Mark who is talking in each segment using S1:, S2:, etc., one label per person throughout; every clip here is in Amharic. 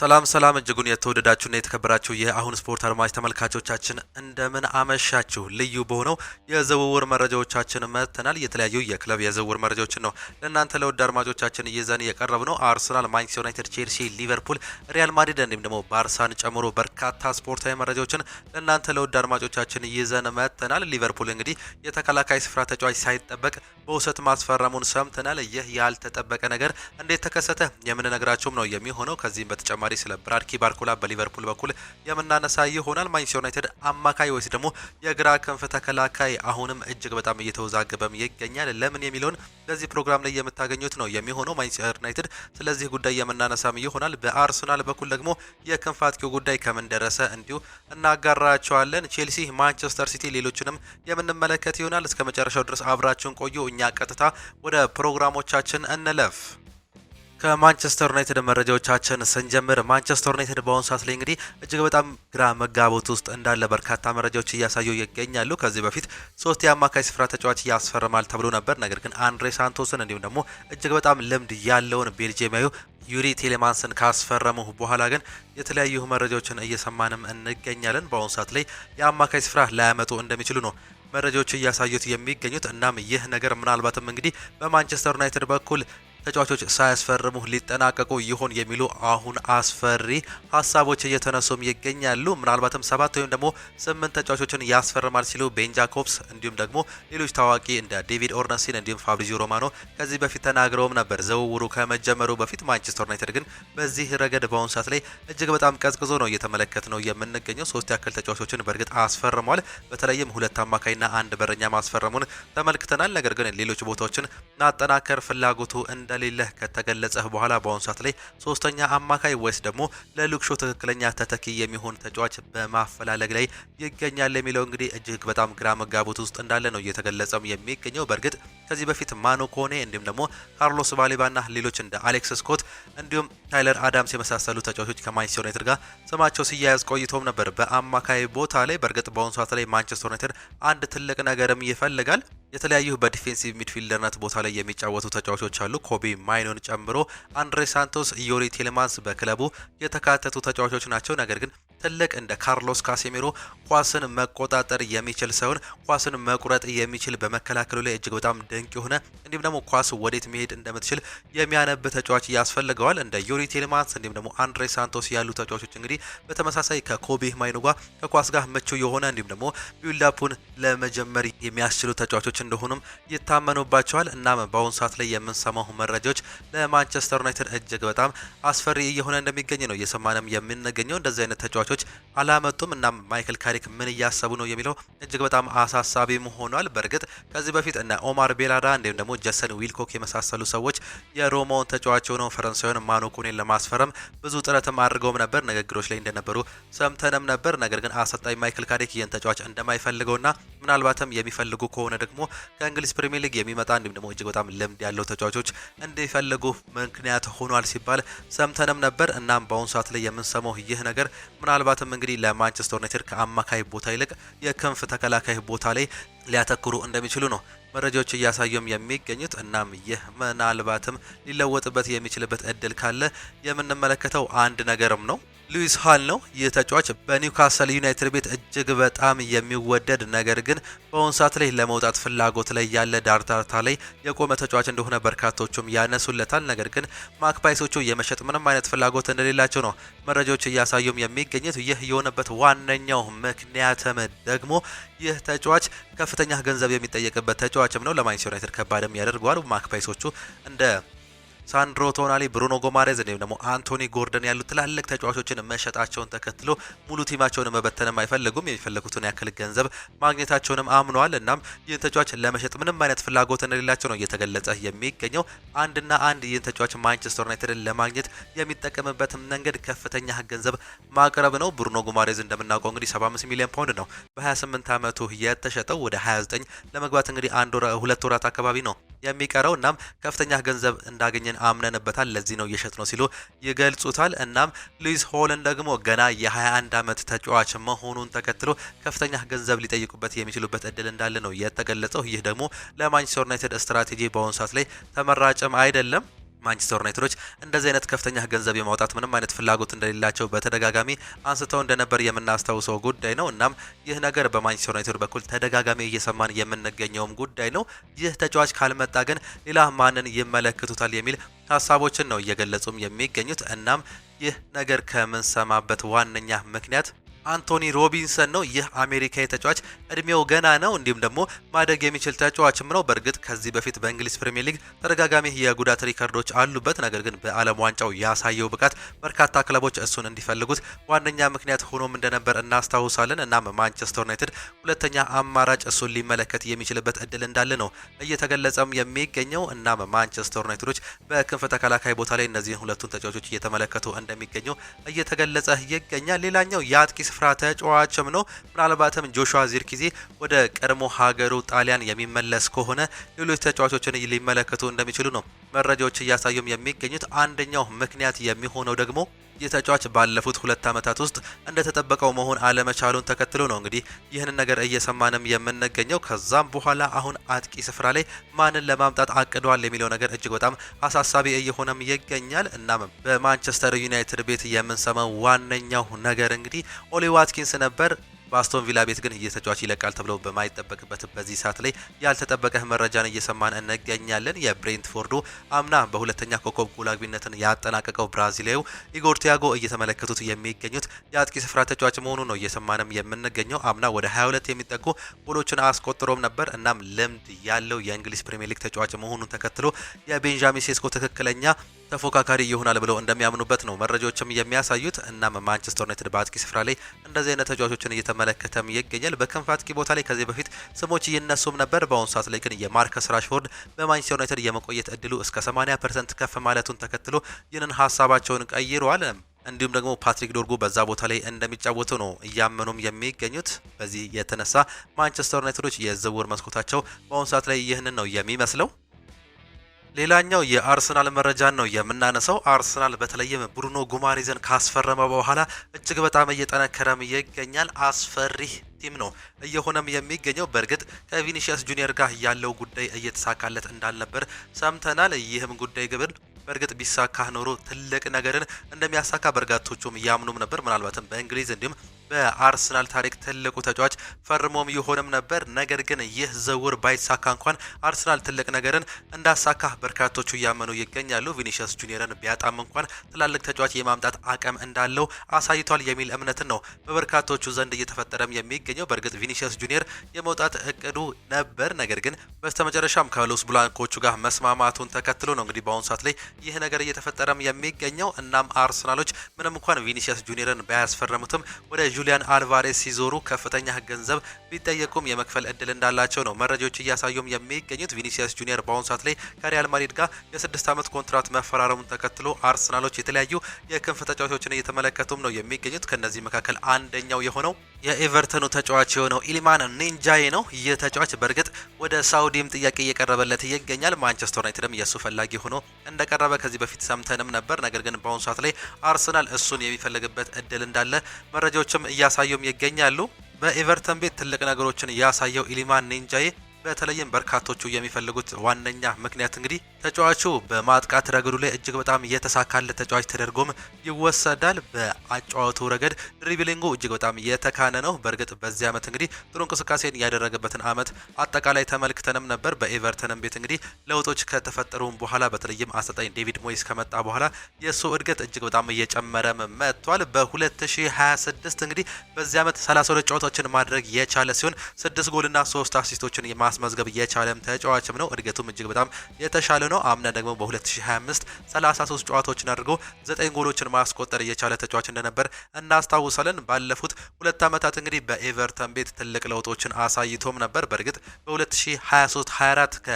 S1: ሰላም እጅጉን የተወደዳችሁና የተከበራችሁ የአሁን ስፖርት አድማጭ ተመልካቾቻችን እንደምን አመሻችሁ። ልዩ በሆነው የዝውውር መረጃዎቻችን መጥተናል። የተለያዩ የክለብ የዝውውር መረጃዎችን ነው ለእናንተ ለውድ አድማጮቻችን ይዘን የቀረብነው። አርሰናል፣ ማንቸስተር ዩናይትድ፣ ቼልሲ፣ ሊቨርፑል፣ ሪያል ማድሪድ እንዲሁም ደግሞ ባርሳን ጨምሮ በርካታ ስፖርታዊ መረጃዎችን ለእናንተ ለውድ አድማጮቻችን ይዘን መጥተናል። ሊቨርፑል እንግዲህ የተከላካይ ስፍራ ተጫዋች ሳይጠበቅ በውሰት ማስፈረሙን ሰምተናል። ይህ ያልተጠበቀ ነገር እንዴት ተከሰተ የምንነግራችሁም ነው የሚሆነው። ከዚህም በተጨማሪ ስለ ብራድኪ ባርኮላ በሊቨርፑል በኩል የምናነሳ ይሆናል። ማንቸስተር ዩናይትድ አማካይ ወይስ ደግሞ የግራ ክንፍ ተከላካይ አሁንም እጅግ በጣም እየተወዛገበም ይገኛል። ለምን የሚለውን በዚህ ፕሮግራም ላይ የምታገኙት ነው የሚሆነው። ማንቸስተር ዩናይትድ ስለዚህ ጉዳይ የምናነሳም ይሆናል። በአርሰናል በኩል ደግሞ የክንፍ አጥቂው ጉዳይ ከምን ደረሰ እንዲሁ እናጋራቸዋለን። ቼልሲ፣ ማንቸስተር ሲቲ ሌሎችንም የምንመለከት ይሆናል። እስከ መጨረሻው ድረስ አብራችሁን ቆዩ። እኛ ቀጥታ ወደ ፕሮግራሞቻችን እንለፍ። ከማንቸስተር ዩናይትድ መረጃዎቻችን ስንጀምር ማንቸስተር ዩናይትድ በአሁኑ ሰዓት ላይ እንግዲህ እጅግ በጣም ግራ መጋባት ውስጥ እንዳለ በርካታ መረጃዎች እያሳዩ ይገኛሉ። ከዚህ በፊት 3 የአማካይ ስፍራ ተጫዋች ያስፈርማል ተብሎ ነበር። ነገር ግን አንድሬ ሳንቶስን እንዲሁም ደግሞ እጅግ በጣም ልምድ ያለውን ቤልጂየማዊ ዩሪ ቴሌማንስን ካስፈረሙ በኋላ ግን የተለያዩ መረጃዎችን እየሰማንም እንገኛለን። በአሁኑ ሰዓት ላይ የአማካይ ስፍራ ላያመጡ እንደሚችሉ ነው መረጃዎች እያሳዩት የሚገኙት። እናም ይህ ነገር ምናልባትም እንግዲህ በማንቸስተር ዩናይትድ በኩል ተጫዋቾች ሳያስፈርሙ ሊጠናቀቁ ይሆን የሚሉ አሁን አስፈሪ ሀሳቦች እየተነሱም ይገኛሉ። ምናልባትም 7 ወይም ደግሞ 8 ተጫዋቾችን ያስፈርማል ሲሉ ቤን ጃኮብስ እንዲሁም ደግሞ ሌሎች ታዋቂ እንደ ዴቪድ ኦርነስቲን እንዲሁም ፋብሪዚዮ ሮማኖ ከዚህ በፊት ተናግረውም ነበር ዝውውሩ ከመጀመሩ በፊት። ማንቸስተር ዩናይትድ ግን በዚህ ረገድ በአሁኑ ሰዓት ላይ እጅግ በጣም ቀዝቅዞ ነው እየተመለከት ነው የምንገኘው። 3 ያክል ተጫዋቾችን በእርግጥ አስፈርሟል። በተለይም 2 አማካይና 1 በረኛ ማስፈረሙን ተመልክተናል። ነገር ግን ሌሎች ቦታዎችን ማጠናከር ፍላጎቱ እንደሌለ ከተገለጸ በኋላ በአሁኑ ሰዓት ላይ 3ኛ አማካይ ወይስ ደግሞ ለሉክሾ ትክክለኛ ተተኪ የሚሆን ተጫዋች በማፈላለግ ላይ ይገኛል የሚለው እንግዲህ እጅግ በጣም ግራ መጋባት ውስጥ እንዳለ ነው እየተገለጸም የሚገኘው። በእርግጥ ከዚህ በፊት ማኖ ኮኔ እንዲሁም ደግሞ ካርሎስ ባሌባና ሌሎች እንደ አሌክስ ስኮት እንዲሁም ታይለር አዳምስ የመሳሰሉ ተጫዋቾች ከማንቸስተር ዩናይትድ ጋር ስማቸው ሲያያዝ ቆይቶም ነበር በአማካይ ቦታ ላይ። በእርግጥ በአሁኑ ሰዓት ላይ ማንቸስተር ዩናይትድ አንድ ትልቅ ነገርም ይፈልጋል። የተለያዩ በዲፌንሲቭ ሚድፊልደርነት ቦታ ላይ የሚጫወቱ ተጫዋቾች አሉ። ኮቢ ማይኖን ጨምሮ አንድሬ ሳንቶስ፣ ዩሪ ቴሌማንስ በክለቡ የተካተቱ ተጫዋቾች ናቸው። ነገር ግን ትልቅ እንደ ካርሎስ ካሴሜሮ ኳስን መቆጣጠር የሚችል ሳይሆን ኳስን መቁረጥ የሚችል በመከላከሉ ላይ እጅግ በጣም ድንቅ የሆነ እንዲሁም ደግሞ ኳስ ወዴት መሄድ እንደምትችል የሚያነብ ተጫዋች ያስፈልገዋል። እንደ ዩሪ ቴሌማንስ እንዲሁም ደግሞ አንድሬ ሳንቶስ ያሉ ተጫዋቾች እንግዲህ በተመሳሳይ ከኮቢ ማይኖ ጋር ከኳስ ጋር ምቹ የሆነ እንዲሁም ደግሞ ቢልዳፑን ለመጀመር የሚያስችሉ ተጫዋቾች እንደሆኑም ይታመኑባቸዋል። እናም በአሁኑ ሰዓት ላይ የምንሰማው መረጃዎች ለማንቸስተር ዩናይትድ እጅግ በጣም አስፈሪ እየሆነ እንደሚገኝ ነው እየሰማንም የምንገኘው። እንደዚህ አይነት ተጫዋቾች አላመጡም። እናም ማይክል ካሪክ ምን እያሰቡ ነው የሚለው እጅግ በጣም አሳሳቢም ሆኗል። በእርግጥ ከዚህ በፊት እነ ኦማር ቤላዳ እንዲሁም ደግሞ ጀሰን ዊልኮክ የመሳሰሉ ሰዎች የሮማውን ተጫዋች የሆነው ፈረንሳዊውን ማኖ ኮኔን ለማስፈረም ብዙ ጥረትም አድርገውም ነበር፣ ንግግሮች ላይ እንደነበሩ ሰምተንም ነበር። ነገር ግን አሰልጣኝ ማይክል ካሪክ ይህን ተጫዋች እንደማይፈልገውና ምናልባትም የሚፈልጉ ከሆነ ደግሞ ከእንግሊዝ ፕሪሚየር ሊግ የሚመጣ እንዲሁም ደግሞ እጅግ በጣም ልምድ ያለው ተጫዋቾች እንዲፈልጉ ምክንያት ሆኗል ሲባል ሰምተንም ነበር። እናም በአሁኑ ሰዓት ላይ የምንሰማው ይህ ነገር ምናልባትም እንግዲህ ለማንቸስተር ዩናይትድ ከአማካይ ቦታ ይልቅ የክንፍ ተከላካይ ቦታ ላይ ሊያተኩሩ እንደሚችሉ ነው መረጃዎች እያሳዩም የሚገኙት። እናም ይህ ምናልባትም ሊለወጥበት የሚችልበት እድል ካለ የምንመለከተው አንድ ነገርም ነው። ሉዊስ ሃል ነው። ይህ ተጫዋች በኒውካስል ዩናይትድ ቤት እጅግ በጣም የሚወደድ ነገር ግን በአሁኑ ሰዓት ላይ ለመውጣት ፍላጎት ላይ ያለ ዳርዳርታ ላይ የቆመ ተጫዋች እንደሆነ በርካቶቹም ያነሱለታል። ነገር ግን ማክፓይሶቹ የመሸጥ ምንም አይነት ፍላጎት እንደሌላቸው ነው መረጃዎች እያሳዩም የሚገኙት። ይህ የሆነበት ዋነኛው ምክንያትም ደግሞ ይህ ተጫዋች ከፍተኛ ገንዘብ የሚጠየቅበት ተጫዋችም ነው። ለማንቸስተር ዩናይትድ ከባድም ያደርገዋል። ማክፓይሶቹ እንደ ሳንድሮ ቶናሊ፣ ብሩኖ ጎማሬዝ እንዲሁም ደግሞ አንቶኒ ጎርደን ያሉ ትላልቅ ተጫዋቾችን መሸጣቸውን ተከትሎ ሙሉ ቲማቸውን መበተንም አይፈልጉም። የሚፈልጉትን ያክል ገንዘብ ማግኘታቸውንም አምነዋል። እናም ይህን ተጫዋች ለመሸጥ ምንም አይነት ፍላጎት እንደሌላቸው ነው እየተገለጸ የሚገኘው። አንድና አንድ ይህን ተጫዋች ማንቸስተር ዩናይትድን ለማግኘት የሚጠቀምበት መንገድ ከፍተኛ ገንዘብ ማቅረብ ነው። ብሩኖ ጎማሬዝ እንደምናውቀው እንግዲህ 75 ሚሊዮን ፓውንድ ነው በ28 ዓመቱ የተሸጠው። ወደ 29 ለመግባት እንግዲህ 2 ወራት አካባቢ ነው የሚቀረው። እናም ከፍተኛ ገንዘብ እንዳገኘን አምነንበታል፣ ለዚህ ነው እየሸጥ ነው ሲሉ ይገልጹታል። እናም ሉዊስ ሆልን ደግሞ ገና የ21 ዓመት ተጫዋች መሆኑን ተከትሎ ከፍተኛ ገንዘብ ሊጠይቁበት የሚችሉበት እድል እንዳለ ነው የተገለጸው። ይህ ደግሞ ለማንቸስተር ዩናይትድ ስትራቴጂ በአሁኑ ሰዓት ላይ ተመራጭም አይደለም። ማንቸስተር ዩናይትዶች እንደዚህ አይነት ከፍተኛ ገንዘብ የማውጣት ምንም አይነት ፍላጎት እንደሌላቸው በተደጋጋሚ አንስተው እንደነበር የምናስታውሰው ጉዳይ ነው። እናም ይህ ነገር በማንቸስተር ዩናይትድ በኩል ተደጋጋሚ እየሰማን የምንገኘውም ጉዳይ ነው። ይህ ተጫዋች ካልመጣ ግን ሌላ ማንን ይመለከቱታል የሚል ሀሳቦችን ነው እየገለጹም የሚገኙት። እናም ይህ ነገር ከምንሰማበት ዋነኛ ምክንያት አንቶኒ ሮቢንሰን ነው። ይህ አሜሪካዊ ተጫዋች እድሜው ገና ነው፣ እንዲሁም ደግሞ ማደግ የሚችል ተጫዋችም ነው። በእርግጥ ከዚህ በፊት በእንግሊዝ ፕሪሚየር ሊግ ተደጋጋሚ የጉዳት ሪከርዶች አሉበት። ነገር ግን በዓለም ዋንጫው ያሳየው ብቃት በርካታ ክለቦች እሱን እንዲፈልጉት ዋነኛ ምክንያት ሆኖም እንደነበር እናስታውሳለን። እናም ማንቸስተር ዩናይትድ ሁለተኛ አማራጭ እሱን ሊመለከት የሚችልበት እድል እንዳለ ነው እየተገለጸም የሚገኘው። እናም ማንቸስተር ዩናይትዶች በክንፍ ተከላካይ ቦታ ላይ እነዚህን ሁለቱን ተጫዋቾች እየተመለከቱ እንደሚገኙ እየተገለጸ ይገኛል። ሌላኛው የአጥቂ ስፍራ ተጫዋችም ነው። ምናልባትም ጆሹዋ ዚርክዜ ወደ ቀድሞ ሀገሩ ጣሊያን የሚመለስ ከሆነ ሌሎች ተጫዋቾችን ሊመለከቱ እንደሚችሉ ነው መረጃዎች እያሳዩም የሚገኙት። አንደኛው ምክንያት የሚሆነው ደግሞ የተጫዋች ባለፉት 2 ዓመታት ውስጥ እንደተጠበቀው መሆን አለመቻሉን ተከትሎ ነው እንግዲህ ይህንን ነገር እየሰማንም የምንገኘው። ከዛም በኋላ አሁን አጥቂ ስፍራ ላይ ማንን ለማምጣት አቅዷል የሚለው ነገር እጅግ በጣም አሳሳቢ እየሆነም ይገኛል። እናም በማንቸስተር ዩናይትድ ቤት የምንሰማው ዋነኛው ነገር እንግዲህ ኦሊ ዋትኪንስ ነበር። በአስቶን ቪላ ቤት ግን ተጫዋች ይለቃል ተብሎ በማይጠበቅበት በዚህ ሰዓት ላይ ያልተጠበቀ መረጃን እየሰማን እንገኛለን። የብሬንትፎርዱ አምና በሁለተኛ ኮከብ ጎል አግቢነትን ያጠናቀቀው ብራዚላዊው ኢጎር ቲያጎ እየተመለከቱት የሚገኙት የአጥቂ ስፍራ ተጫዋች መሆኑ ነው እየሰማንም የምንገኘው። አምና ወደ 22 የሚጠጉ ጎሎችን አስቆጥሮም ነበር። እናም ልምድ ያለው የእንግሊዝ ፕሪሚየር ሊግ ተጫዋች መሆኑን ተከትሎ የቤንጃሚን ሴስኮ ትክክለኛ ተፎካካሪ ይሆናል ብለው እንደሚያምኑበት ነው መረጃዎችም የሚያሳዩት። እናም ማንቸስተር ዩናይትድ በአጥቂ ስፍራ ላይ እንደዚህ አይነት ተጫዋቾችን እየተመለከተም ይገኛል። በክንፍ አጥቂ ቦታ ላይ ከዚህ በፊት ስሞች ይነሱም ነበር። በአሁኑ ሰዓት ላይ ግን የማርከስ ራሽፎርድ በማንቸስተር ዩናይትድ የመቆየት እድሉ እስከ 80% ከፍ ማለቱን ተከትሎ ይህንን ሀሳባቸውን ቀይረዋል። እንዲሁም ደግሞ ፓትሪክ ዶርጉ በዛ ቦታ ላይ እንደሚጫወቱ ነው እያመኑም የሚገኙት። በዚህ የተነሳ ማንቸስተር ዩናይትዶች የዝውውር መስኮታቸው በአሁኑ ሰዓት ላይ ይህንን ነው የሚመስለው። ሌላኛው የአርሰናል መረጃን ነው የምናነሳው። አርሰናል በተለይም ብሩኖ ጉማሬዝን ካስፈረመ በኋላ እጅግ በጣም እየጠነከረም ይገኛል። አስፈሪ ቲም ነው እየሆነም የሚገኘው። በእርግጥ ከቪኒሺየስ ጁኒየር ጋር ያለው ጉዳይ እየተሳካለት እንዳልነበር ሰምተናል። ይህም ጉዳይ ግብር በእርግጥ ቢሳካ ኖሮ ትልቅ ነገርን እንደሚያሳካ በርካቶቹም ያምኑም ነበር። ምናልባትም በእንግሊዝ እንዲሁም በአርሰናል ታሪክ ትልቁ ተጫዋች ፈርሞም ይሆንም ነበር። ነገር ግን ይህ ዝውውር ባይሳካ እንኳን አርሰናል ትልቅ ነገርን እንዳሳካ በርካቶቹ እያመኑ ይገኛሉ። ቪኒሺየስ ጁኒየርን ቢያጣም እንኳን ትላልቅ ተጫዋች የማምጣት አቅም እንዳለው አሳይቷል የሚል እምነትን ነው በበርካቶቹ ዘንድ እየተፈጠረም የሚገኘው። በእርግጥ ቪኒሺየስ ጁኒየር የመውጣት እቅዱ ነበር። ነገር ግን በስተመጨረሻም ከሎስ ብላንኮቹ ጋር መስማማቱን ተከትሎ ነው እንግዲህ በአሁኑ ሰዓት ላይ ይህ ነገር እየተፈጠረም የሚገኘው። እናም አርሰናሎች ምንም እንኳን ቪኒሺየስ ጁኒየርን ባያስፈረሙትም ወደ ጁሊያን አልቫሬስ ሲዞሩ ከፍተኛ ገንዘብ ቢጠየቁም የመክፈል እድል እንዳላቸው ነው መረጃዎች እያሳዩም የሚገኙት። ቪኒሺየስ ጁኒየር በአሁኑ ሰዓት ላይ ከሪያል ማድሪድ ጋር የ6 ዓመት ኮንትራት መፈራረሙን ተከትሎ አርሰናሎች የተለያዩ የክንፍ ተጫዋቾችን እየተመለከቱም ነው የሚገኙት። ከነዚህ መካከል አንደኛው የሆነው የኤቨርተኑ ተጫዋች የሆነው ኢሊማን ኒንጃዬ ነው። ይህ ተጫዋች በእርግጥ ወደ ሳውዲም ጥያቄ እየቀረበለት ይገኛል። ማንቸስተር ዩናይትድም የእሱ ፈላጊ ሆኖ እንደቀረበ ከዚህ በፊት ሰምተንም ነበር። ነገር ግን በአሁኑ ሰዓት ላይ አርሰናል እሱን የሚፈልግበት እድል እንዳለ መረጃዎችም እያሳዩም ይገኛሉ። በኤቨርተን ቤት ትልቅ ነገሮችን ያሳየው ኢሊማን ኒንጃዬ በተለይም በርካቶቹ የሚፈልጉት ዋነኛ ምክንያት እንግዲህ ተጫዋቹ በማጥቃት ረገዱ ላይ እጅግ በጣም የተሳካለት ተጫዋች ተደርጎም ይወሰዳል። በአጫዋቱ ረገድ ድሪብሊንጉ እጅግ በጣም የተካነ ነው። በእርግጥ በዚህ ዓመት እንግዲህ ጥሩ እንቅስቃሴን ያደረገበትን ዓመት አጠቃላይ ተመልክተንም ነበር። በኤቨርተንም ቤት እንግዲህ ለውጦች ከተፈጠሩም በኋላ በተለይም አሰልጣኝ ዴቪድ ሞይስ ከመጣ በኋላ የእሱ እድገት እጅግ በጣም እየጨመረም መጥቷል። በ2026 እንግዲህ በዚህ ዓመት 32 ጨዋታዎችን ማድረግ የቻለ ሲሆን 6 ጎልና 3 አሲስቶችን ማስመዝገብ የቻለም ተጫዋችም ነው። እድገቱም እጅግ በጣም የተሻለ ነው። አምና ደግሞ በ2025 33 ጨዋታዎችን አድርጎ 9 ጎሎችን ማስቆጠር የቻለ ተጫዋች እንደነበር እናስታውሳለን። ባለፉት 2 ዓመታት እንግዲህ በኤቨርተን ቤት ትልቅ ለውጦችን አሳይቶም ነበር። በእርግጥ በ2023-24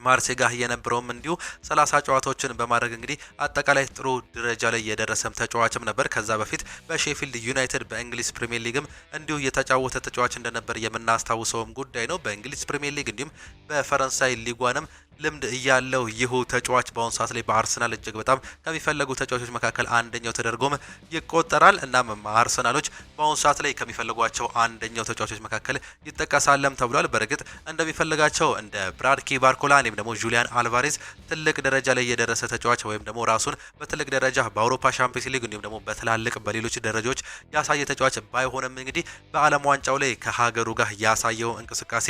S1: ማርሴይ ጋር የነበረውም እንዲሁ 30 ጨዋታዎችን በማድረግ እንግዲህ አጠቃላይ ጥሩ ደረጃ ላይ የደረሰም ተጫዋችም ነበር። ከዛ በፊት በሼፊልድ ዩናይትድ በእንግሊዝ ፕሪሚየር ሊግም እንዲሁ የተጫወተ ተጫዋች እንደነበር የምናስታውሰውም ጉዳይ ነው። በእንግሊዝ ፕሪሚየር ሊግ እንዲሁም በፈረንሳይ ሊጓንም ልምድ ያለው ይሁ ተጫዋች በአሁኑ ሰዓት ላይ በአርሰናል እጅግ በጣም ከሚፈለጉ ተጫዋቾች መካከል አንደኛው ተደርጎም ይቆጠራል። እናም አርሰናሎች በአሁኑ ሰዓት ላይ ከሚፈልጓቸው አንደኛው ተጫዋቾች መካከል ይጠቀሳለም ተብሏል። በእርግጥ እንደሚፈልጋቸው እንደ ብራድኪ ባርኮላ ወይም ደግሞ ጁሊያን አልቫሬዝ ትልቅ ደረጃ ላይ የደረሰ ተጫዋች ወይም ደግሞ ራሱን በትልቅ ደረጃ በአውሮፓ ሻምፒዮንስ ሊግ እንዲሁም ደግሞ በትላልቅ በሌሎች ደረጃዎች ያሳየ ተጫዋች ባይሆንም እንግዲህ በዓለም ዋንጫው ላይ ከሀገሩ ጋር ያሳየው እንቅስቃሴ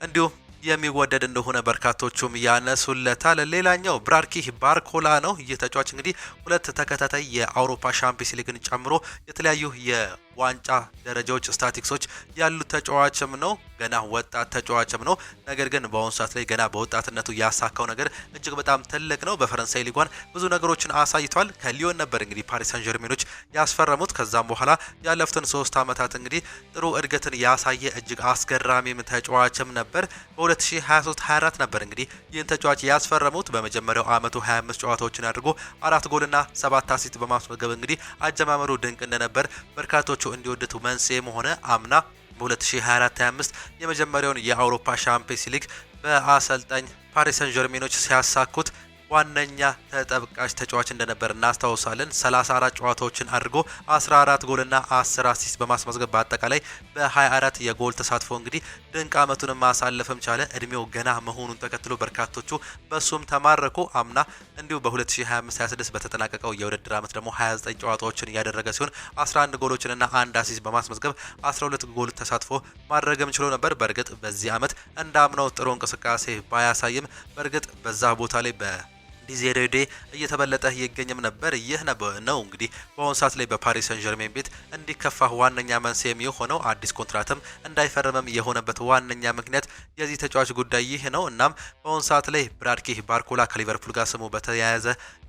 S1: እንዲሁም የሚወደድ እንደሆነ በርካቶቹም ያነሱለታል። ሌላኛው ብራድኪ ባርኮላ ነው። ይህ ተጫዋች እንግዲህ ሁለት ተከታታይ የአውሮፓ ሻምፒዮንስ ሊግን ጨምሮ የተለያዩ የዋንጫ ደረጃዎች ስታቲክሶች ያሉት ተጫዋችም ነው። ገና ወጣት ተጫዋችም ነው። ነገር ግን በአሁኑ ሰዓት ላይ ገና በወጣትነቱ ያሳካው ነገር እጅግ በጣም ትልቅ ነው። በፈረንሳይ ሊጓን ብዙ ነገሮችን አሳይቷል። ከሊዮን ነበር እንግዲህ ፓሪስ ሳን ጀርሜኖች ያስፈረሙት። ከዛም በኋላ ያለፉትን 3 ዓመታት እንግዲህ ጥሩ እድገትን ያሳየ እጅግ አስገራሚም ተጫዋችም ነበር። በ2023-24 ነበር እንግዲህ ይህን ተጫዋች ያስፈረሙት። በመጀመሪያው አመቱ 25 ጨዋታዎችን አድርጎ 4 ጎልና 7 አሲስት በማስመዝገብ እንግዲህ አጀማመሩ ድንቅ እንደነበር በርካቶቹ እንዲወዱት መንስኤም ሆነ አምና በ2024-25 የመጀመሪያውን የአውሮፓ ሻምፒዮንስ ሊግ በአሰልጣኝ ፓሪስ ሰን ጀርሜኖች ሲያሳኩት ዋነኛ ተጠብቃሽ ተጫዋች እንደነበር እናስታውሳለን። 34 ጨዋታዎችን አድርጎ 14 ጎልና 10 አሲስት በማስመዝገብ በአጠቃላይ በ24 የጎል ተሳትፎ እንግዲህ ድንቅ አመቱን ማሳለፍም ቻለ። እድሜው ገና መሆኑን ተከትሎ በርካቶቹ በሱም ተማረኩ። አምና እንዲሁ በ2025-26 በተጠናቀቀው የውድድር አመት ደግሞ 29 ጨዋታዎችን ያደረገ ሲሆን 11 ጎሎችንና 1 አሲስት በማስመዝገብ 12 ጎል ተሳትፎ ማድረግም ችሎ ነበር። በእርግጥ በዚህ አመት እንዳምነው ጥሩ እንቅስቃሴ ባያሳይም በእርግጥ በዛ ቦታ ላይ ዲዜሬዴ እየተበለጠ ይገኝም ነበር። ይህ ነው እንግዲህ በአሁኑ ሰዓት ላይ በፓሪስ ሰን ጀርሜን ቤት እንዲከፋ ዋነኛ መንስኤም የሆነው አዲስ ኮንትራትም እንዳይፈረምም የሆነበት ዋነኛ ምክንያት የዚህ ተጫዋች ጉዳይ ይህ ነው። እናም በአሁኑ ሰዓት ላይ ብራድኪ ባርኮላ ከሊቨርፑል ጋር ስሙ በተያያዘ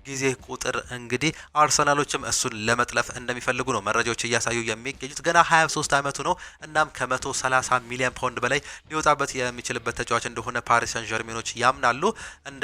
S1: ጊዜ ቁጥር እንግዲህ አርሰናሎችም እሱን ለመጥለፍ እንደሚፈልጉ ነው መረጃዎች እያሳዩ የሚገኙት። ገና 23 ዓመቱ ነው። እናም ከ130 ሚሊዮን ፓውንድ በላይ ሊወጣበት የሚችልበት ተጫዋች እንደሆነ ፓሪስ ሰን ጀርሜኖች ያምናሉ። እንደ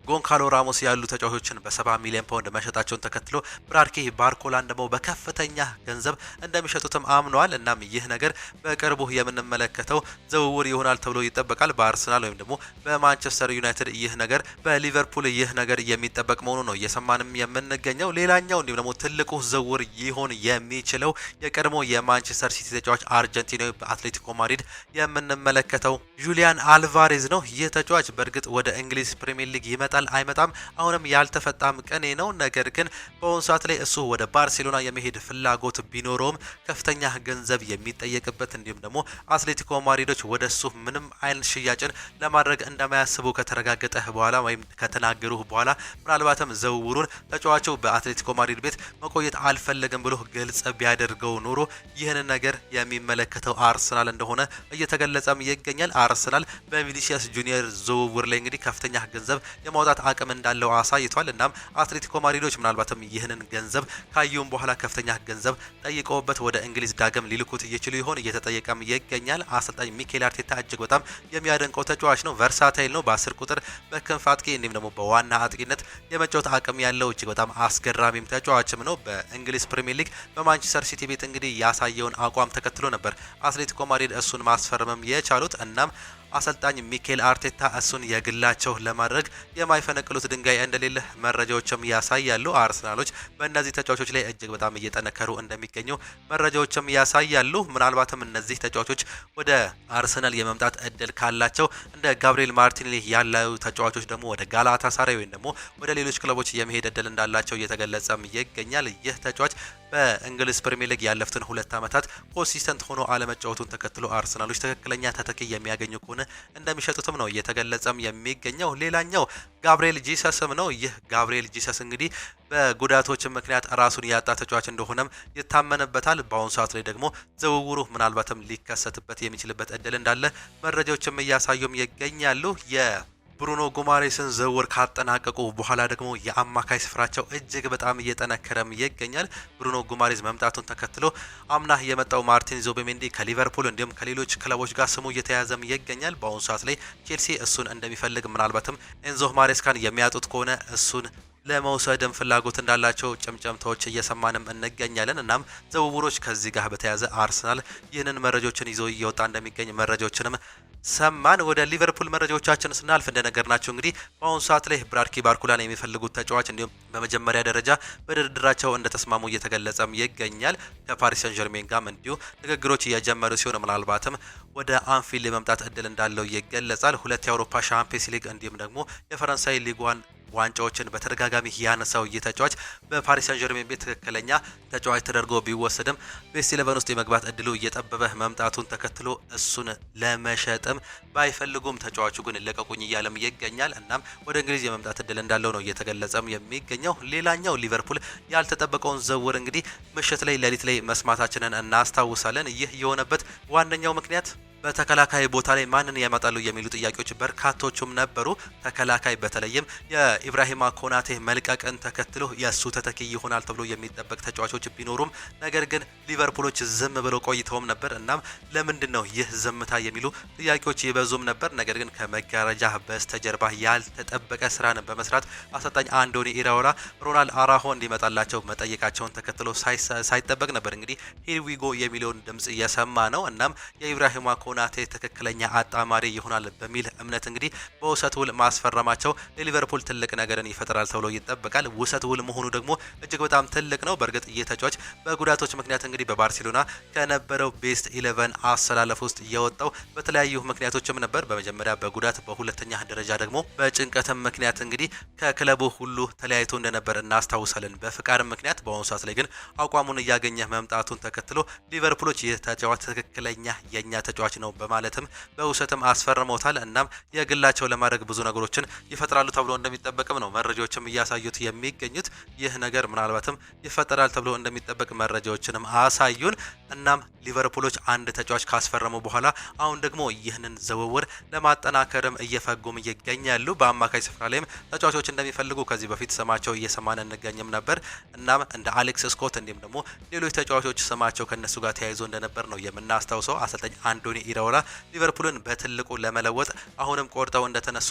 S1: ጎንካሎ ራሞስ ያሉ ተጫዋቾችን በ70 ሚሊዮን ፓውንድ መሸጣቸውን ተከትሎ ብራድኪ ባርኮላን ደግሞ በከፍተኛ ገንዘብ እንደሚሸጡትም አምነዋል። እናም ይህ ነገር በቅርቡ የምንመለከተው ዝውውር ይሆናል ተብሎ ይጠበቃል። በአርሰናል ወይም ደግሞ በማንቸስተር ዩናይትድ ይህ ነገር፣ በሊቨርፑል ይህ ነገር የሚጠበቅ መሆኑ ነው እየሰማንም የምንገኘው። ሌላኛው እንዲሁም ደግሞ ትልቁ ዝውውር ይሆን የሚችለው የቀድሞ የማንቸስተር ሲቲ ተጫዋች አርጀንቲናዊ በአትሌቲኮ ማድሪድ የምንመለከተው ጁሊያን አልቫሬዝ ነው። ይህ ተጫዋች በእርግጥ ወደ እንግሊዝ ፕሪሚየር ሊግ ይመጣል አይመጣም አሁንም ያልተፈጣም ቀኔ ነው። ነገር ግን በአሁኑ ሰዓት ላይ እሱ ወደ ባርሴሎና የመሄድ ፍላጎት ቢኖረውም ከፍተኛ ገንዘብ የሚጠየቅበት እንዲሁም ደግሞ አትሌቲኮ ማድሪዶች ወደ እሱ ምንም አይነት ሽያጭን ለማድረግ እንደማያስቡ ከተረጋገጠ በኋላ ወይም ከተናገሩ በኋላ ምናልባትም ዝውውሩን ተጫዋቹ በአትሌቲኮ ማድሪድ ቤት መቆየት አልፈለግም ብሎ ግልጽ ቢያደርገው ኖሮ ይህንን ነገር የሚመለከተው አርሰናል እንደሆነ እየተገለጸም ይገኛል። አርሰናል በቪኒሲየስ ጁኒየር ዝውውር ላይ እንግዲህ ከፍተኛ ገንዘብ የማውጣት አቅም እንዳለው አሳይቷል። እናም አትሌቲኮ ማድሪዶች ምናልባትም ይህንን ገንዘብ ካዩም በኋላ ከፍተኛ ገንዘብ ጠይቀውበት ወደ እንግሊዝ ዳግም ሊልኩት እየችሉ ይሆን እየተጠየቀም ይገኛል። አሰልጣኝ ሚኬል አርቴታ እጅግ በጣም የሚያደንቀው ተጫዋች ነው። ቨርሳታይል ነው። በ10 ቁጥር በክንፍ አጥቂ እንዲሁም ደግሞ በዋና አጥቂነት የመጫወት አቅም ያለው እጅግ በጣም አስገራሚም ተጫዋችም ነው። በእንግሊዝ ፕሪሚየር ሊግ በማንቸስተር ሲቲ ቤት እንግዲህ ያሳየውን አቋም ተከትሎ ነበር አትሌቲኮ ማድሪድ እሱን ማስፈረምም የቻሉት። እናም አሰልጣኝ ሚኬል አርቴታ እሱን የግላቸው ለማድረግ የማይፈነቅሉት ድንጋይ እንደሌለ መረጃዎችም ያሳያሉ። አርሰናሎች በእነዚህ ተጫዋቾች ላይ እጅግ በጣም እየጠነከሩ እንደሚገኙ መረጃዎችም ያሳያሉ። ምናልባትም እነዚህ ተጫዋቾች ወደ አርሰናል የመምጣት እድል ካላቸው እንደ ጋብሪኤል ማርቲኔሊ ያሉ ተጫዋቾች ደግሞ ወደ ጋላታሳራይ ወይም ደግሞ ወደ ሌሎች ክለቦች የመሄድ እድል እንዳላቸው እየተገለጸም ይገኛል። ይህ ተጫዋች በእንግሊዝ ፕሪሚየር ሊግ ያለፉትን 2 ዓመታት ኮንሲስተንት ሆኖ አለመጫወቱን ተከትሎ አርሰናሎች ትክክለኛ ተተኪ የሚያገኙ ከሆነ እንደሚሸጡትም ነው እየተገለጸም የሚገኘው። ሌላኛው ጋብሪኤል ጂሰስም ነው። ይህ ጋብሪኤል ጂሰስ እንግዲህ በጉዳቶች ምክንያት ራሱን ያጣ ተጫዋች እንደሆነም ይታመንበታል። በአሁኑ ሰዓት ላይ ደግሞ ዝውውሩ ምናልባትም ሊከሰትበት የሚችልበት እድል እንዳለ መረጃዎችም እያሳዩም ይገኛሉ። ብሩኖ ጉማሬስን ዝውውር ካጠናቀቁ በኋላ ደግሞ የአማካይ ስፍራቸው እጅግ በጣም እየጠነከረም ይገኛል። ብሩኖ ጉማሬስ መምጣቱን ተከትሎ አምና የመጣው ማርቲን ዙቢሜንዲ ከሊቨርፑል እንዲሁም ከሌሎች ክለቦች ጋር ስሙ እየተያዘም ይገኛል። በአሁኑ ሰዓት ላይ ቼልሲ እሱን እንደሚፈልግ ምናልባትም ኤንዞ ማሬስካን የሚያጡት ከሆነ እሱን ለመውሰድም ፍላጎት እንዳላቸው ጭምጭምታዎች እየሰማንም እንገኛለን። እናም ዝውውሮች ከዚህ ጋር በተያያዘ አርሰናል ይህንን መረጃዎችን ይዞ እየወጣ እንደሚገኝ መረጃዎችንም ሰማን። ወደ ሊቨርፑል መረጃዎቻችን ስናልፍ እንደነገርናችሁ እንግዲህ በአሁኑ ሰዓት ላይ ብራድኪ ባርኩላን የሚፈልጉት ተጫዋች እንዲሁም በመጀመሪያ ደረጃ በድርድራቸው እንደተስማሙ እየተገለጸም ይገኛል። ከፓሪስ ሰን ዠርሜን ጋርም እንዲሁ ንግግሮች እየጀመሩ ሲሆን ምናልባትም ወደ አንፊልድ የመምጣት እድል እንዳለው ይገለጻል። ሁለት የአውሮፓ ሻምፒየንስ ሊግ እንዲሁም ደግሞ የፈረንሳይ ሊግ ዋንጫዎችን በተደጋጋሚ ያነሳው ተጫዋች በፓሪስ ሰን ዠርሜን ቤት ትክክለኛ ተጫዋች ተደርጎ ቢወሰድም ቤስት 11 ውስጥ የመግባት እድሉ እየጠበበ መምጣቱን ተከትሎ እሱን ለመሸጥም ባይፈልጉም ተጫዋቹ ግን ለቀቁኝ እያለም ይገኛል። እናም ወደ እንግሊዝ የመምጣት እድል እንዳለው ነው እየተገለጸም የሚገኘው። ሌላኛው ሊቨርፑል ያልተጠበቀውን ዝውውር እንግዲህ ምሽት ላይ ሌሊት ላይ መስማታችንን እናስታውሳለን። ይህ የሆነበት ዋነኛው ምክንያት በተከላካይ ቦታ ላይ ማንን ያመጣሉ የሚሉ ጥያቄዎች በርካቶቹም ነበሩ። ተከላካይ በተለይም የኢብራሂማ ኮናቴ መልቀቅን ተከትሎ የእሱ ተተኪ ይሆናል ተብሎ የሚጠበቅ ተጫዋቾች ቢኖሩም ነገር ግን ሊቨርፑሎች ዝም ብለው ቆይተውም ነበር። እናም ለምንድን ነው ይህ ዝምታ የሚሉ ጥያቄዎች ይበዙም ነበር። ነገር ግን ከመጋረጃ በስተጀርባ ያልተጠበቀ ስራን በመስራት አሰልጣኝ አንዶኒ ኢራኦላ ሮናልድ አራሆ እንዲመጣላቸው መጠየቃቸውን ተከትሎ ሳይጠበቅ ነበር እንግዲህ ሂር ዊ ጎ የሚለውን ድምጽ እየሰማ ነው። እናም የኢብራሂማ ኮናቴ ትክክለኛ አጣማሪ ይሆናል በሚል እምነት እንግዲህ በውሰት ውል ማስፈረማቸው ለሊቨርፑል ትልቅ ነገርን ይፈጥራል ተብሎ ይጠበቃል። ውሰት ውል መሆኑ ደግሞ እጅግ በጣም ትልቅ ነው። በእርግጥ ይህ ተጫዋች በጉዳቶች ምክንያት እንግዲህ በባርሴሎና ከነበረው ቤስት 11 አሰላለፍ ውስጥ የወጣው በተለያዩ ምክንያቶችም ነበር። በመጀመሪያ በጉዳት፣ በሁለተኛ ደረጃ ደግሞ በጭንቀትም ምክንያት እንግዲህ ከክለቡ ሁሉ ተለያይቶ እንደነበር እናስታውሳለን። በፍቃድ ምክንያት በአሁኑ ሰዓት ላይ ግን አቋሙን እያገኘ መምጣቱን ተከትሎ ሊቨርፑሎች ይህ ተጫዋች ትክክለኛ የኛ ተጫዋች ነው በማለትም በውሰትም አስፈርመውታል። እናም የግላቸው ለማድረግ ብዙ ነገሮችን ይፈጥራሉ ተብሎ እንደሚጠበቅም ነው መረጃዎችም እያሳዩት የሚገኙት። ይህ ነገር ምናልባትም ይፈጠራል ተብሎ እንደሚጠበቅ መረጃዎችንም አሳዩን። እናም ሊቨርፑሎች አንድ ተጫዋች ካስፈረሙ በኋላ አሁን ደግሞ ይህንን ዝውውር ለማጠናከርም እየፈጉም ይገኛሉ። በአማካይ ስፍራ ላይም ተጫዋቾች እንደሚፈልጉ ከዚህ በፊት ስማቸው እየሰማን እንገኝም ነበር። እናም እንደ አሌክስ ስኮት እንዲሁም ደግሞ ሌሎች ተጫዋቾች ስማቸው ከነሱ ጋር ተያይዞ እንደነበር ነው የምናስታውሰው። አሰልጣኝ አንዶኒ ኢራኦላ ሊቨርፑልን በትልቁ ለመለወጥ አሁንም ቆርጠው እንደተነሱ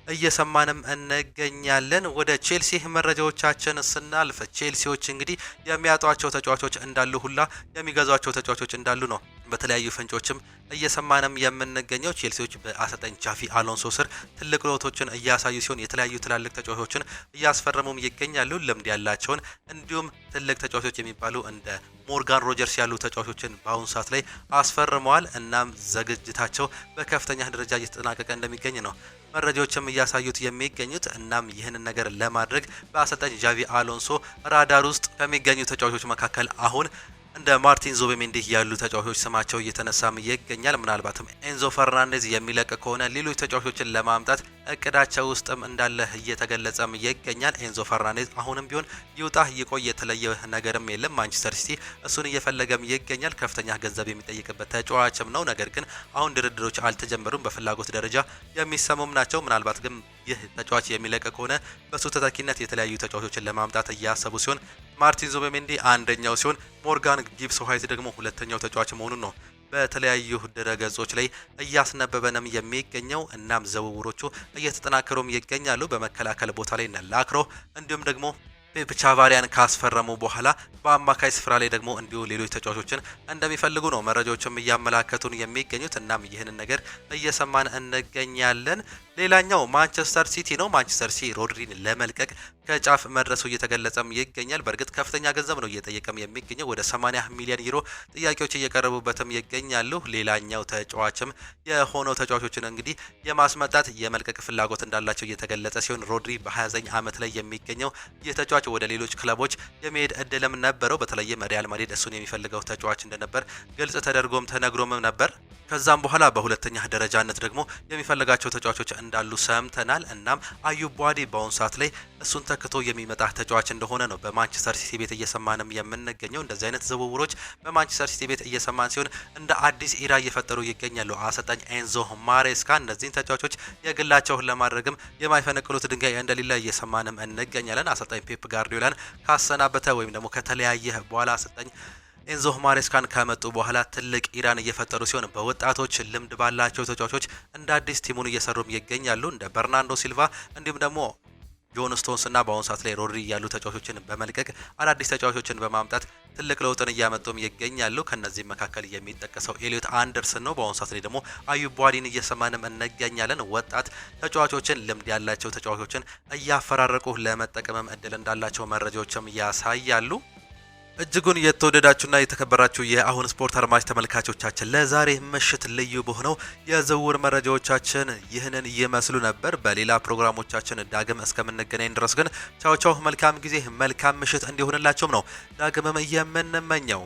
S1: እየሰማንም እንገኛለን። ወደ ቼልሲ መረጃዎቻችን ስናልፍ ቼልሲዎች እንግዲህ የሚያጧቸው ተጫዋቾች እንዳሉ ሁላ የሚገዟቸው ተጫዋቾች እንዳሉ ነው በተለያዩ ፍንጮችም እየሰማንም የምንገኘው። ቼልሲዎች በአሰልጣኝ ጃቪ አሎንሶ ስር ትልቅ ለውጦችን እያሳዩ ሲሆን የተለያዩ ትላልቅ ተጫዋቾችን እያስፈረሙም ይገኛሉ። ልምድ ያላቸውን እንዲሁም ትልቅ ተጫዋቾች የሚባሉ እንደ ሞርጋን ሮጀርስ ያሉ ተጫዋቾችን በአሁኑ ሰዓት ላይ አስፈርመዋል። እናም ዝግጅታቸው በከፍተኛ ደረጃ እየተጠናቀቀ እንደሚገኝ ነው መረጃዎችም እያሳዩት የሚገኙት። እናም ይህንን ነገር ለማድረግ በአሰልጣኝ ጃቪ አሎንሶ ራዳር ውስጥ ከሚገኙ ተጫዋቾች መካከል አሁን እንደ ማርቲን ዙቢሜንዲ ያሉ ተጫዋቾች ስማቸው እየተነሳም ይገኛል። ምናልባትም ኤንዞ ፈርናንዴዝ የሚለቅ ከሆነ ሌሎች ተጫዋቾችን ለማምጣት እቅዳቸው ውስጥም እንዳለ እየተገለጸም ይገኛል። ኤንዞ ፈርናንዴዝ አሁንም ቢሆን ይውጣ ይቆይ የተለየ ነገርም የለም። ማንቸስተር ሲቲ እሱን እየፈለገም ይገኛል። ከፍተኛ ገንዘብ የሚጠይቅበት ተጫዋችም ነው። ነገር ግን አሁን ድርድሮች አልተጀመሩም። በፍላጎት ደረጃ የሚሰሙም ናቸው። ምናልባት ግን ይህ ተጫዋች የሚለቅ ከሆነ በሱ ተተኪነት የተለያዩ ተጫዋቾችን ለማምጣት እያሰቡ ሲሆን ማርቲን ዙቢሜንዲ አንደኛው ሲሆን ሞርጋን ጊብስ ዋይት ደግሞ ሁለተኛው ተጫዋች መሆኑን ነው በተለያዩ ድረገጾች ላይ እያስነበበንም የሚገኘው። እናም ዝውውሮቹ እየተጠናከሩም ይገኛሉ። በመከላከል ቦታ ላይ ላክሮ እንዲሁም ደግሞ ፔፕ ቻቫሪያን ካስፈረሙ በኋላ በአማካይ ስፍራ ላይ ደግሞ እንዲሁ ሌሎች ተጫዋቾችን እንደሚፈልጉ ነው መረጃዎችም እያመላከቱን የሚገኙት። እናም ይህንን ነገር እየሰማን እንገኛለን። ሌላኛው ማንቸስተር ሲቲ ነው። ማንቸስተር ሲቲ ሮድሪን ለመልቀቅ ከጫፍ መድረሱ እየተገለጸም ይገኛል። በእርግጥ ከፍተኛ ገንዘብ ነው እየጠየቀም የሚገኘው ወደ 80 ሚሊዮን ዩሮ ጥያቄዎች እየቀረቡበትም ይገኛሉ። ሌላኛው ተጫዋችም የሆነው ተጫዋቾችን እንግዲህ የማስመጣት የመልቀቅ ፍላጎት እንዳላቸው እየተገለጸ ሲሆን ሮድሪ በ29 ዓመት ላይ የሚገኘው ይህ ተጫዋች ወደ ሌሎች ክለቦች የመሄድ እድልም ነበረው። በተለይም ሪያል ማድሪድ እሱን የሚፈልገው ተጫዋች እንደነበር ግልጽ ተደርጎም ተነግሮም ነበር። ከዛም በኋላ በሁለተኛ ደረጃነት ደግሞ የሚፈልጋቸው ተጫዋቾች እንዳሉ ሰምተናል። እናም አዩብ ቧዲ በአሁኑ ሰዓት ላይ እሱን ተክቶ የሚመጣ ተጫዋች እንደሆነ ነው በማንቸስተር ሲቲ ቤት እየሰማንም የምንገኘው። እንደዚህ አይነት ዝውውሮች በማንቸስተር ሲቲ ቤት እየሰማን ሲሆን እንደ አዲስ ኢራ እየፈጠሩ ይገኛሉ። አሰልጣኝ ኤንዞ ማሬስካ እነዚህን ተጫዋቾች የግላቸውን ለማድረግም የማይፈነቅሉት ድንጋይ እንደሌለ እየሰማንም እንገኛለን። አሰልጣኝ ፔፕ ጋርዲዮላን ካሰናበተ ወይም ደግሞ ከተለያየ በኋላ አሰልጣኝ ኤንዞ ማሬስካን ከመጡ በኋላ ትልቅ ኢራን እየፈጠሩ ሲሆን በወጣቶች ልምድ ባላቸው ተጫዋቾች እንደ አዲስ ቲሙን እየሰሩም ይገኛሉ። እንደ በርናንዶ ሲልቫ እንዲሁም ደግሞ ጆን ስቶንስ እና በአሁኑ ሰዓት ላይ ሮድሪ ያሉ ተጫዋቾችን በመልቀቅ አዳዲስ ተጫዋቾችን በማምጣት ትልቅ ለውጥን እያመጡም ይገኛሉ። ከነዚህ መካከል የሚጠቀሰው ኤሊዮት አንደርሰን ነው። በአሁኑ ሰዓት ላይ ደግሞ አዩብ ቧዲን እየሰማንም እንገኛለን። ወጣት ተጫዋቾችን ልምድ ያላቸው ተጫዋቾችን እያፈራረቁ ለመጠቀምም እድል እንዳላቸው መረጃዎችም ያሳያሉ። እጅጉን የተወደዳችሁና የተከበራችሁ የአሁን ስፖርት አድማጭ ተመልካቾቻችን ለዛሬ ምሽት ልዩ በሆነው የዝውውር መረጃዎቻችን ይህንን ይመስሉ ነበር። በሌላ ፕሮግራሞቻችን ዳግም እስከምንገናኝ ድረስ ግን ቻው ቻው፣ መልካም ጊዜ፣ መልካም ምሽት እንዲሆንላችሁም ነው ዳግምም የምንመኘው።